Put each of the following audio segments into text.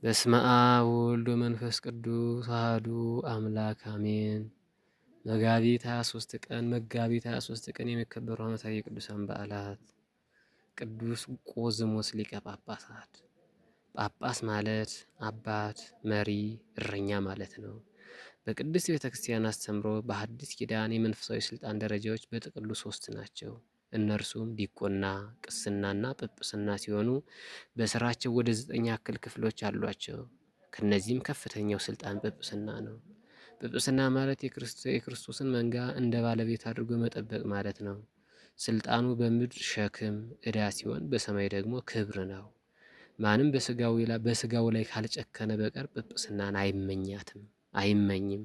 በስመ አብ ወወልድ ወመንፈስ ቅዱስ አሐዱ አምላክ አሜን። መጋቢት 23 ቀን የሚከበሩ ዓመታዊ የቅዱሳን በዓላት። ቅዱስ ቆዝሞስ ሊቀ ጳጳሳት። ጳጳስ ማለት አባት፣ መሪ፣ እረኛ ማለት ነው። በቅድስት ቤተክርስቲያን አስተምሮ በሐዲስ ኪዳን የመንፈሳዊ ስልጣን ደረጃዎች በጥቅሉ 3 ናቸው። እነርሱም ዲቁና፣ ቅስናና ጵጵስና ሲሆኑ በስራቸው ወደ 9 ያክል ክፍሎች አሏቸው። ከነዚህም ከፍተኛው ስልጣን ጵጵስና ነው። ጵጵስና ማለት የክርስቶስን መንጋ እንደ ባለቤት አድርጎ መጠበቅ ማለት ነው። ስልጣኑ በምድር ሸክም ዕዳ ሲሆን በሰማይ ደግሞ ክብር ነው። ማንም በስጋው ላይ ካልጨከነ በቀር ጵጵስናን አይመኝም።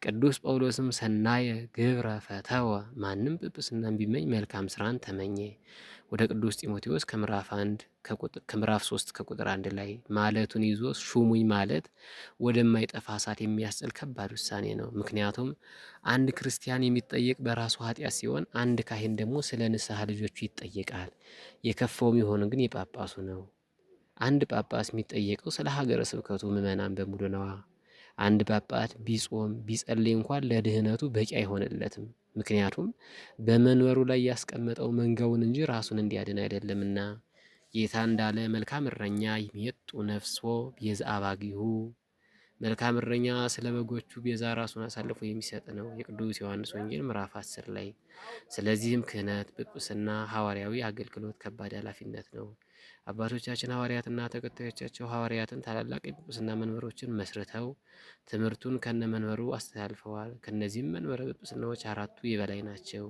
ቅዱስ ጳውሎስም ሰናየ ግብረ ፈተወ፣ ማንም ጵጵስናን ቢመኝ መልካም ስራን ተመኘ። ወደ ቅዱስ ጢሞቴዎስ ከምዕራፍ 3 ከቁጥር 1 ላይ ማለቱን ይዞ ሹሙኝ ማለት ወደማይጠፋ እሳት የሚያስጥል ከባድ ውሳኔ ነው። ምክንያቱም አንድ ክርስቲያን የሚጠየቅ በራሱ ኃጢአት ሲሆን፣ አንድ ካህን ደግሞ ስለ ንስሐ ልጆቹ ይጠየቃል። የከፋው የሚሆን ግን የጳጳሱ ነው። አንድ ጳጳስ የሚጠየቀው ስለ ሀገረ ስብከቱ ምዕመናን በሙሉ ነዋ። አንድ ጳጳስ ቢጾም ቢጸልይ እንኳን ለድህነቱ በቂ አይሆንለትም። ምክንያቱም በመንበሩ ላይ ያስቀመጠው መንጋውን እንጂ ራሱን እንዲያድን አይደለምና። ጌታ እንዳለ መልካም እረኛ ይሜጡ ነፍሶ ቤዛ አባጊሁ፣ መልካም እረኛ ስለ በጎቹ ቤዛ ራሱን አሳልፎ የሚሰጥ ነው። የቅዱስ ዮሐንስ ወንጌል ምዕራፍ 10 ላይ። ስለዚህም ክህነት፣ ጵጵስና፣ ሐዋርያዊ አገልግሎት ከባድ ኃላፊነት ነው። አባቶቻችን ሐዋርያትና ተከታዮቻቸው ሐዋርያትን ታላላቅ የጵጵስና መንበሮችን መስርተው ትምህርቱን ከነመንበሩ አስተላልፈዋል። ከነዚህም መንበረ ጵጵስናዎች 4ቱ የበላይ ናቸው።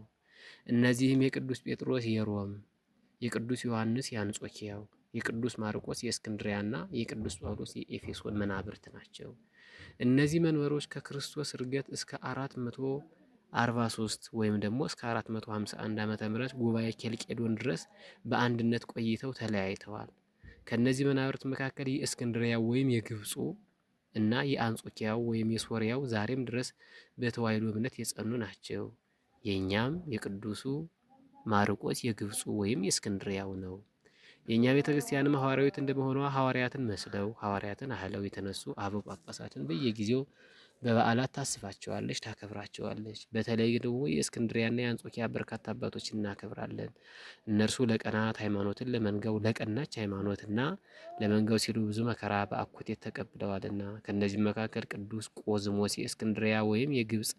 እነዚህም የቅዱስ ጴጥሮስ የሮም፣ የቅዱስ ዮሐንስ የአንጾኪያው፣ የቅዱስ ማርቆስ የእስክንድሪያና የቅዱስ ጳውሎስ የኤፌሶን መናብርት ናቸው። እነዚህ መንበሮች ከክርስቶስ ዕርገት እስከ 443 ወይም ደግሞ እስከ 451 ዓመተ ምህረት ጉባኤ ኬልቄዶን ድረስ በአንድነት ቆይተው ተለያይተዋል። ከነዚህ መናብርት መካከል የእስክንድሪያው ወይም የግብፁ እና የአንጾኪያው ወይም የሶሪያው ዛሬም ድረስ በተዋሕዶ እምነት የጸኑ ናቸው። የእኛም የቅዱሱ ማርቆስ የግብፁ ወይም የእስክንድሪያው ነው። የእኛ ቤተ ክርስቲያንም ሐዋርያዊት እንደመሆኗ ሐዋርያትን መስለው ሐዋርያትን አህለው የተነሱ አበው ጳጳሳትን በየጊዜው በበዓላት ታስባቸዋለች፣ ታከብራቸዋለች። በተለይ ደግሞ የእስክንድሪያና የአንጾኪያ በርካታ አባቶችን እናከብራለን። እነርሱ ለቀናት ሃይማኖትን ለመንጋው ለቀናች ሃይማኖትና ለመንጋው ሲሉ ብዙ መከራ በአኮቴት ተቀብለዋልና። ከእነዚህም መካከል ቅዱስ ቆዝሞስ የእስክንድሪያ ወይም የግብፅ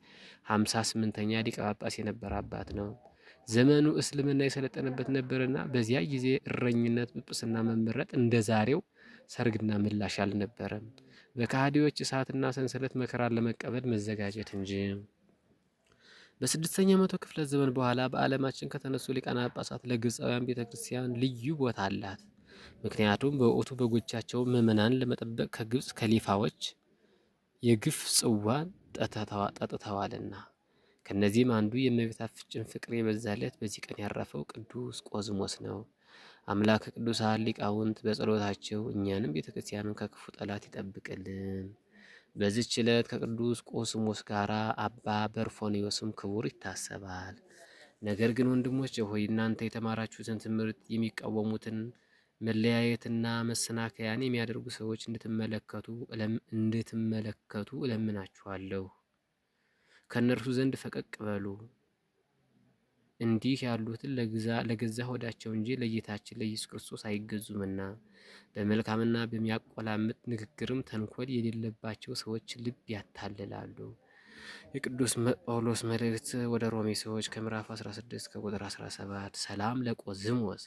58ኛ ሊቀ ጳጳስ የነበረ አባት ነው። ዘመኑ እስልምና የሰለጠነበት ነበርና በዚያ ጊዜ እረኝነት፣ ጵጵስና መመረጥ እንደ ዛሬው ሰርግና ምላሽ አልነበረም። በካህዲዎች እሳትና ሰንሰለት መከራን ለመቀበል መዘጋጀት እንጂ። በ6ኛው መቶ ክፍለ ዘመን በኋላ በዓለማችን ከተነሱ ሊቃነ ጳጳሳት ለግብፃውያን ቤተ ክርስቲያን ልዩ ቦታ አላት። ምክንያቱም በወቅቱ በጎቻቸው ምዕመናን ለመጠበቅ ከግብፅ ከሊፋዎች የግፍ ጽዋን ጠጥተዋልና። ከነዚህም አንዱ የእመቤታችን ፍቅር የበዛለት በዚህ ቀን ያረፈው ቅዱስ ቆዝሞስ ነው። አምላክ ቅዱሳን ሊቃውንት በጸሎታቸው እኛንም ቤተክርስቲያንን ከክፉ ጠላት ይጠብቅልን። በዚህች ዕለት ከቅዱስ ቆዝሞስ ጋር አባ በርፎኒዮስም ክቡር ይታሰባል። ነገር ግን ወንድሞች ሆይ እናንተ የተማራችሁትን ትምህርት የሚቃወሙትን መለያየትና መሰናከያን የሚያደርጉ ሰዎች እንድትመለከቱ እለምናችኋለሁ። ከእነርሱ ዘንድ ፈቀቅ በሉ። እንዲህ ያሉትን ለገዛ ሆዳቸው እንጂ ለጌታችን ለኢየሱስ ክርስቶስ አይገዙምና። በመልካምና በሚያቆላምጥ ንግግርም ተንኮል የሌለባቸው ሰዎች ልብ ያታልላሉ። የቅዱስ ጳውሎስ መልእክት ወደ ሮሜ ሰዎች ከምዕራፍ 16 ከቁጥር 17 ሰላም ለቆዝሞስ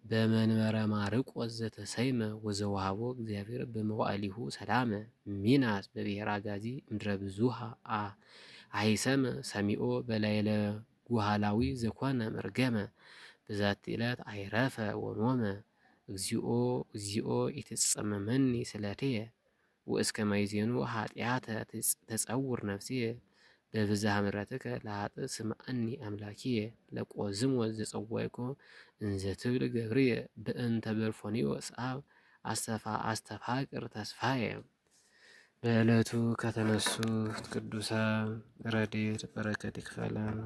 በመንበረ ማርቆስ ዘተሰይመ ወዘዋሃቦ እግዚአብሔር በመዋዕሊሁ ሰላመ ሚናስ በብሔረ አጋዚ ምድረ ብዙሃ አይሰመ ሰሚኦ በላይለ ጉሃላዊ ዘኮነ መርገመ በዛቲ ዕለት አይረፈ ወኖመ እግዚኦ ይትጸመመኒ ስለትየ ወእስከ ማይዜኑ ኃጢአተ ተጸውር ነፍስየ በብዝሃ ምሕረትከ ለኃጥእ ስምዐኒ አምላኪየ ለቆዝሞስ ዘጸዋዕኮ እንዘ ትብል ገብርየ በእንተ በርፎኒዮስ አብ አስተፋቅር ተስፋየ። በዕለቱ ከተነሱት ቅዱሳን ረድኤት በረከት ይክፈለን።